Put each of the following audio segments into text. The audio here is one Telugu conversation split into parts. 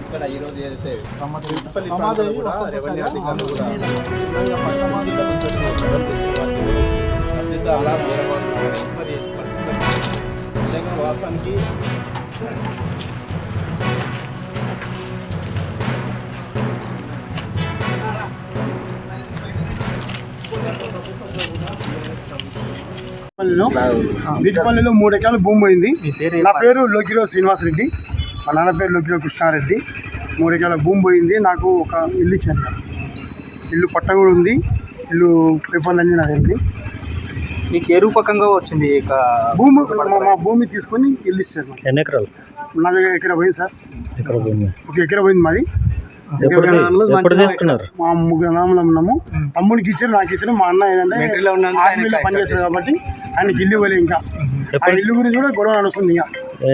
ఇక్కడ ఈరోజు ఏదైతే రెవెన్యూ అధికారులు కూడా అలా వేరే వాళ్ళు వాస్తవానికి వీటిపల్లిలో 3 ఎకరాల భూమి పోయింది. నా పేరు లోకిరో శ్రీనివాస్ రెడ్డి, మా నాన్న పేరు లోకిరో కృష్ణారెడ్డి. 3 ఎకరాల భూమి పోయింది. నాకు ఒక ఇల్లు ఇచ్చాను. ఇల్లు పట్ట కూడా ఉంది. ఇల్లు పేపర్లన్నీ నా దగ్గర. మీకు ఏ రూపకంగా వచ్చింది భూమి? మా భూమి తీసుకొని ఇల్లు ఇచ్చాను. ఎన్ని ఎకరాలు? నా దగ్గర ఎకరా పోయింది సార్. ఒక ఎకరా పోయింది మాది. మా 3 అన్నదమ్ములు ఉన్నాము. తమ్మునికి ఇచ్చారు, నాకు ఇచ్చారు. మా అన్న ఏదంటే ఆర్మీలో పనిచేస్తారు కాబట్టి ఆయనకి ఇల్లు ఇవ్వలేదు. ఇంకా ఆ ఇల్లు గురించి కూడా గొడవ నడుస్తుంది. ఇంకా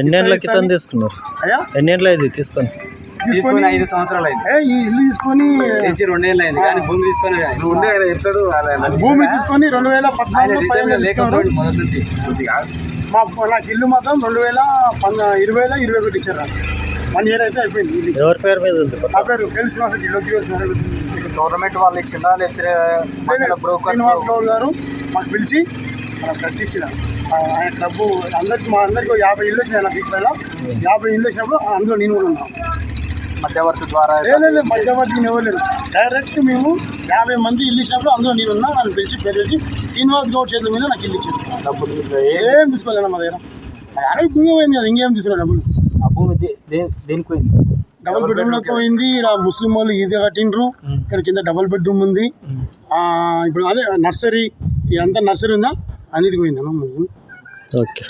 ఎన్నేళ్ళ క్రితం తీసుకున్నారు? అయ్యా ఎన్నేళ్ళు అయింది తీసుకొని? 5 సంవత్సరాలు అయింది. ఈ ఇల్లు తీసుకొని 2 ఏళ్ళు అయింది. కానీ భూమి తీసుకొని భూమి తీసుకొని 2014 మొదటి నుంచి నాకు ఇల్లు మాత్రం 2020-21 ఇచ్చారు. 1 year అయితే అయిపోయింది. ఎవరి పేరు మీద ఉంది? నా పేరు ఎల్ శ్రీనివాస్ రెడ్డి. గవర్నమెంట్ వాళ్ళు ఇచ్చిందా లేకపోతే శ్రీనివాస్ గౌడ్ గారు మాకు పిలిచి అలా కట్టించినారు. ఆయన డబ్బు అందరికి మా అందరికి 50 ఇల్లు వచ్చినాయి. నాకు ఇక్కడ 50 ఇల్లు వచ్చినప్పుడు అందులో నేను కూడా ఉన్నాను. మధ్యవర్తి ద్వారా లేదు, మధ్యవర్తి ఇవ్వలేదు. డైరెక్ట్ మేము 50 మంది ఇల్లు ఇచ్చినప్పుడు అందులో నేను ఉన్నా. నన్ను పిలిచి పేరు వచ్చి శ్రీనివాస్ గౌడ్ చేతుల మీద నాకు ఇల్లు ఇచ్చారు. డబ్బులు ఏం తీసుకోలేను మా దగ్గర. అడవి భూమి పోయింది కదా, ఇంకేం తీసుకోలేదు డబ్బులు. ఆ భూమి దేనికి పోయింది? డబుల్ బెడ్రూమ్లోకి పోయింది. ఇక్కడ ముస్లిం వాళ్ళు ఈజీగా కట్టిండ్రు. ఇక్కడ కింద డబుల్ బెడ్రూమ్ ఉంది. ఇప్పుడు అదే నర్సరీ, ఇదంతా నర్సరీ ఉందా, అన్నిటికి పోయిందన్న. ఓకే.